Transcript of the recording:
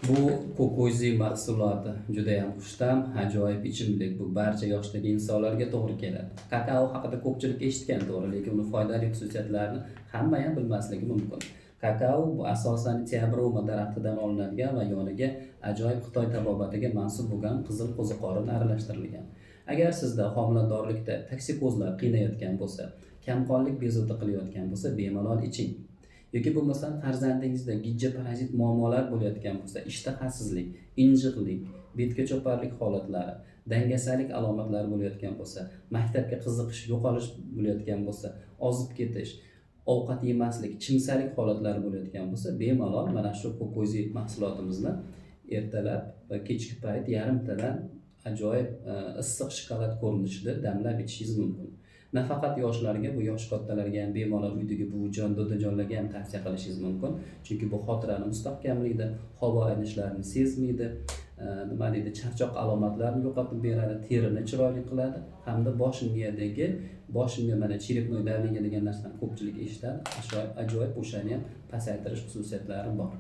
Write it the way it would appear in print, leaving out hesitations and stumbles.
Bu kokozi mahsuloti juda ham xushtam, ajoyib ichimlik. Bu barcha yoshdagi insonlarga to'g'ri keladi. Kakao haqida ko'pchilik eshitgan to'g'ri, lekin uni foydali xususiyatlarini hamma ham bilmasligi mumkin. Kakao bu asosan Tiabroma daraxtidan olinadigan va yoniga ajoyib Xitoy tabobatiga mansub bo'lgan qizil qo'ziqorin aralashtirilgan. Agar sizda homiladorlikda toksikozlar qiynayotgan bo'lsa, kamqonlik bezovta qilayotgan bo'lsa, bemalol iching. Yoki bo'lmasam farzandingizda gijja parazit muammolar bo'layotgan bo'lsa, ishtahasizlik, injiqlik, betga cho'parlik holatlari, dangasalik alomatlari bo'layotgan bo'lsa, maktabga qiziqish, yo'qolish bo'layotgan bo'lsa, ozib ketish, ovqat yemaslik, chimsalik holatlari bo'layotgan bo'lsa, bemalol mana shu kokozi mahsulotimizni ertalab va kechki payt yarimtadan ajoyib issiq shokolad ko'rinishida damlab ichishingiz mumkin. Nafaqat yoshlarga, bu yosh kattalarga ham bemalol uydagi buvijon, dodajonlarga ham tavsiya qilishingiz mumkin. Chunki bu xotirani mustahkamlaydi, havo aylanishlarini sezmaydi, nima deydi, charchoq alomatlarini yo'qotib beradi, terini chiroyli qiladi hamda bosh miya mana chirepnoy davleniya degan narsani ko'pchilik eshitadi, ajoyib o'shani ham pasaytirish xususiyatlari bor.